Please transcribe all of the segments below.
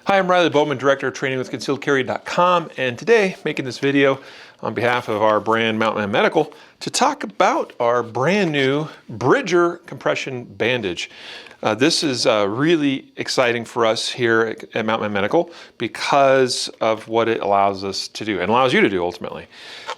Hi, I'm Riley Bowman, Director of Training with ConcealedCarry.com, and today making this video on behalf of our brand Mountain Medical to talk about our brand new Bridger Compression Bandage. This is really exciting for us here at Mountain Medical because of what it allows us to do and allows you to do ultimately.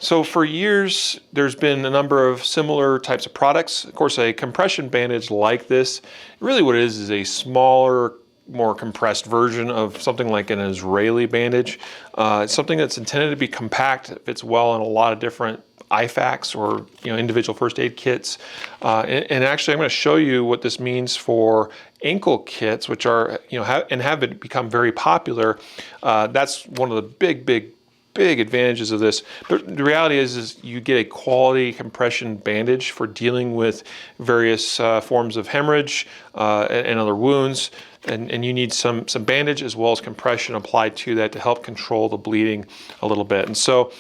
So for years, there's been a number of similar types of products. Of course, a compression bandage like this, really what it is a smaller, more compressed version of something like an Israeli bandage. It's something that's intended to be compact, fits well in a lot of different IFAKs or individual first aid kits. And actually, I'm going to show you what this means for ankle kits, which are have become very popular. That's one of the big advantages of this. But the reality is you get a quality compression bandage for dealing with various forms of hemorrhage and other wounds. And you need some bandage as well as compression applied to that to help control the bleeding a little bit. And so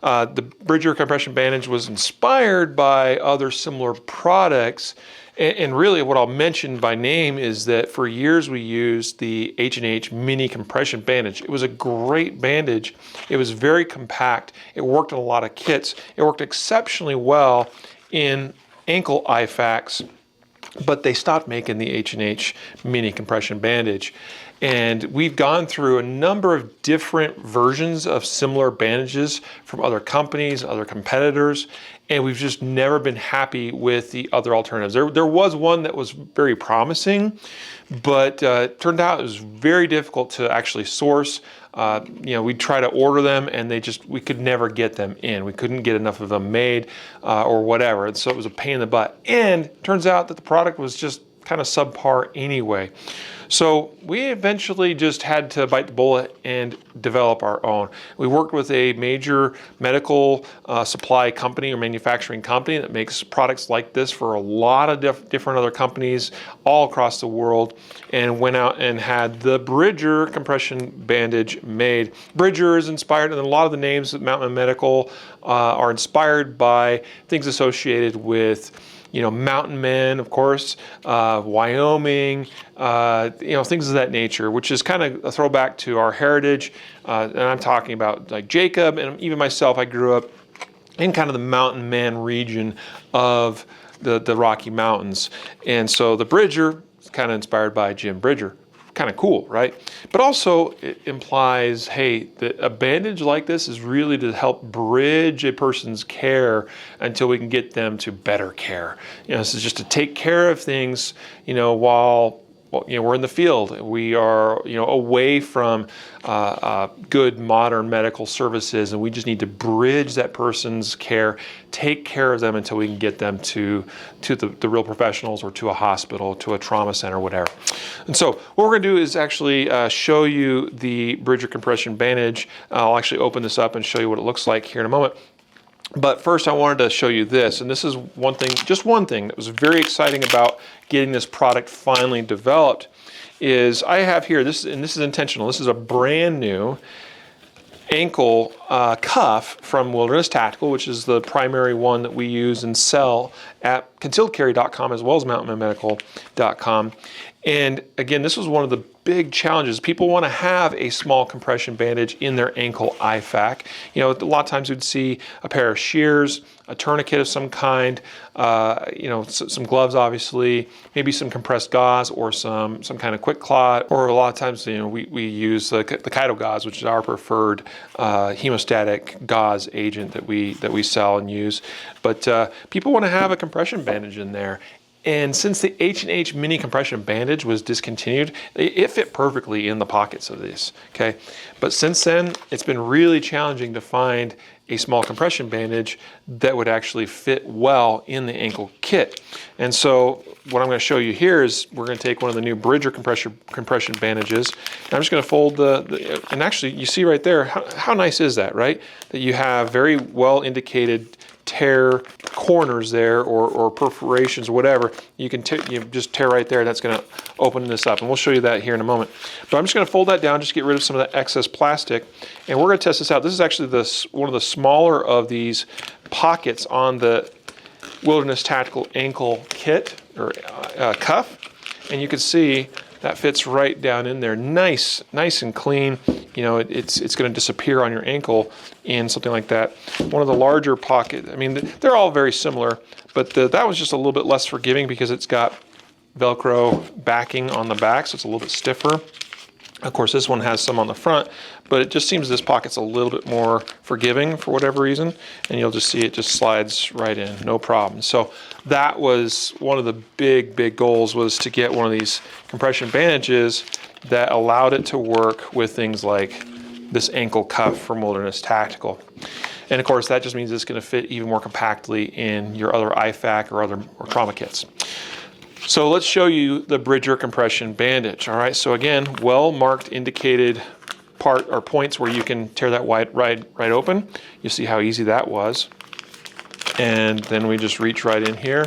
the Bridger Compression Bandage was inspired by other similar products. And really what I'll mention by name is that for years we used the H&H Mini Compression Bandage. It was a great bandage. It was very compact. It worked in a lot of kits. It worked exceptionally well in ankle IFAKs, but they stopped making the H&H Mini Compression Bandage. And we've gone through a number of different versions of similar bandages from other companies, other competitors, and we've just never been happy with the other alternatives. There was one that was very promising, but it turned out it was very difficult to actually source. We'd try to order them and we could never get them in. We couldn't get enough of them made or whatever. And so it was a pain in the butt. And it turns out that the product was just kind of subpar anyway. So we eventually just had to bite the bullet and develop our own. We worked with a major medical supply company or manufacturing company that makes products like this for a lot of different other companies all across the world, and went out and had the Bridger Compression Bandage made. Bridger is inspired, and a lot of the names at Mountain Medical are inspired by things associated with mountain men, of course, Wyoming, things of that nature, which is kind of a throwback to our heritage. And I'm talking about like Jacob, and even myself, I grew up in kind of the mountain man region of the Rocky Mountains. And so the Bridger is kind of inspired by Jim Bridger. Kind of cool, right? But also it implies, hey, that a bandage like this is really to help bridge a person's care until we can get them to better care. This is just to take care of things, while we're in the field. We are, away from good modern medical services, and we just need to bridge that person's care, take care of them until we can get them to the real professionals or to a hospital, to a trauma center, whatever. And so what we're going to do is actually show you the Bridger Compression Bandage. I'll actually open this up and show you what it looks like here in a moment. But first I wanted to show you this, and this is just one thing that was very exciting about getting this product finally developed, is I have here, this is intentional, this is a brand new ankle cuff from Wilderness Tactical, which is the primary one that we use and sell at ConcealedCarry.com as well as MountainMedical.com. And again, this was one of the big challenges. People want to have a small compression bandage in their ankle IFAK. A lot of times we'd see a pair of shears, a tourniquet of some kind, some gloves obviously, maybe some compressed gauze or some kind of quick clot, or a lot of times we use the Kaido gauze, which is our preferred hemostatic gauze agent that we sell and use. But people want to have a compression bandage in there. And since the H&H Mini Compression Bandage was discontinued, it fit perfectly in the pockets of these, okay? But since then, it's been really challenging to find a small compression bandage that would actually fit well in the ankle kit. And so what I'm going to show you here is we're going to take one of the new Bridger compression bandages, and I'm just going to fold and actually you see right there, how nice is that, right? That you have very well indicated tear corners there or perforations or whatever. You can just tear right there, and that's going to open this up, and we'll show you that here in a moment. But I'm just going to fold that down, just get rid of some of that excess plastic, and we're going to test this out. This is actually one of the smaller of these pockets on the Wilderness Tactical ankle kit or cuff, and you can see that fits right down in there, nice and clean. You know, it's going to disappear on your ankle in something like that. One of the larger pocket, I mean, they're all very similar, but that was just a little bit less forgiving because it's got Velcro backing on the back, so it's a little bit stiffer. Of course, this one has some on the front, but it just seems this pocket's a little bit more forgiving for whatever reason, and you'll just see it just slides right in, no problem. So that was one of the big goals, was to get one of these compression bandages that allowed it to work with things like this ankle cuff from Wilderness Tactical. And of course, that just means it's going to fit even more compactly in your other IFAK or trauma kits. So let's show you the Bridger Compression Bandage. All right, so again, well-marked indicated part or points where you can tear that right open. You see how easy that was. And then we just reach right in here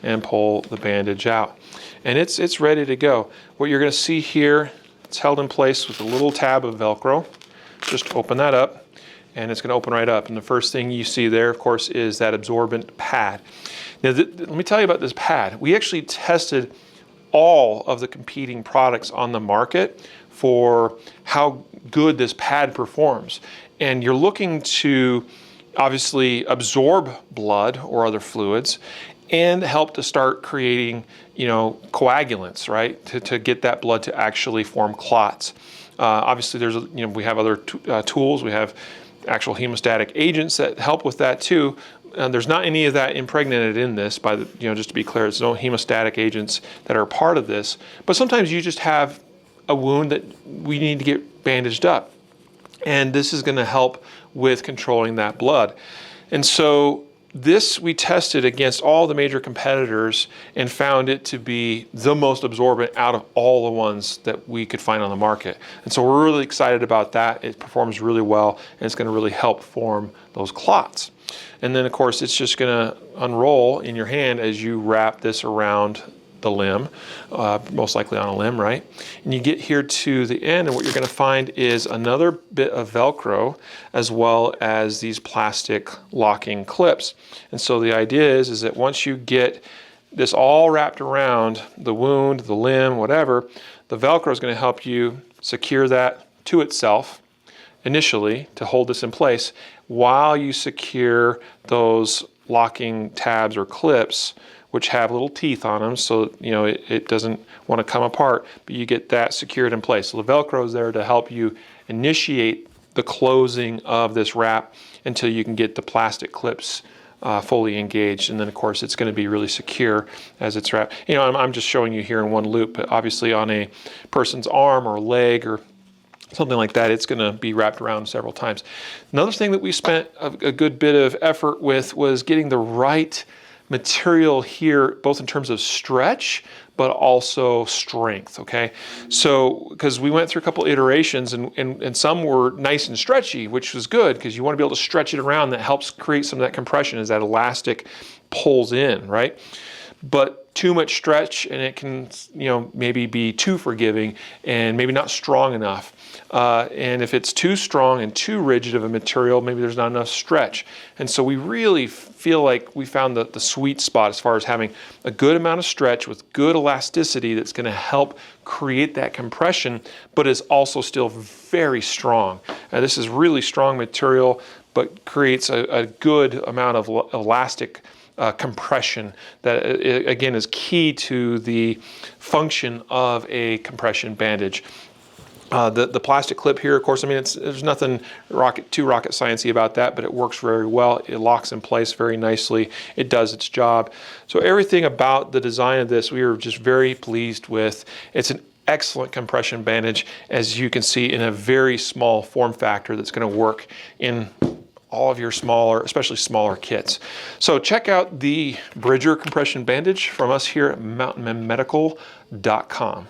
and pull the bandage out. And it's ready to go. What you're gonna see here, it's held in place with a little tab of Velcro. Just open that up and it's gonna open right up. And the first thing you see there, of course, is that absorbent pad. Now, let me tell you about this pad. We actually tested all of the competing products on the market for how good this pad performs. And you're looking to obviously absorb blood or other fluids and help to start creating, you know, coagulants, right? To get that blood to actually form clots. Obviously, we have other tools. We have actual hemostatic agents that help with that too. There's not any of that impregnated in this, just to be clear, there's no hemostatic agents that are part of this. But sometimes you just have a wound that we need to get bandaged up. And this is going to help with controlling that blood. And so this we tested against all the major competitors and found it to be the most absorbent out of all the ones that we could find on the market. And so we're really excited about that. It performs really well, and it's going to really help form those clots. And then of course it's just going to unroll in your hand as you wrap this around the limb, most likely on a limb, right? And you get here to the end, and what you're going to find is another bit of Velcro as well as these plastic locking clips. And so the idea is that once you get this all wrapped around the wound, the limb, whatever, the Velcro is going to help you secure that to itself initially to hold this in place while you secure those locking tabs or clips, which have little teeth on them, so it doesn't want to come apart, but you get that secured in place. So the Velcro is there to help you initiate the closing of this wrap until you can get the plastic clips fully engaged, and then of course it's going to be really secure as it's wrapped. I'm just showing you here in one loop, but obviously on a person's arm or leg or something like that, it's going to be wrapped around several times. Another thing that we spent a good bit of effort with was getting the right material here, both in terms of stretch, but also strength, okay? So, because we went through a couple iterations and some were nice and stretchy, which was good because you want to be able to stretch it around. That helps create some of that compression as that elastic pulls in, right? But too much stretch and it can, maybe be too forgiving and maybe not strong enough. And if it's too strong and too rigid of a material, maybe there's not enough stretch. And so we really feel like we found the sweet spot as far as having a good amount of stretch with good elasticity that's going to help create that compression, but is also still very strong. This is really strong material, but creates a good amount of elastic compression that again is key to the function of a compression bandage. The plastic clip here, of course, there's nothing too rocket sciencey about that, but it works very well. It locks in place very nicely. It does its job. So everything about the design of this, we were just very pleased with. It's an excellent compression bandage, as you can see, in a very small form factor that's going to work in all of your especially smaller kits. So check out the Bridger Compression Bandage from us here at mountainmenmedical.com.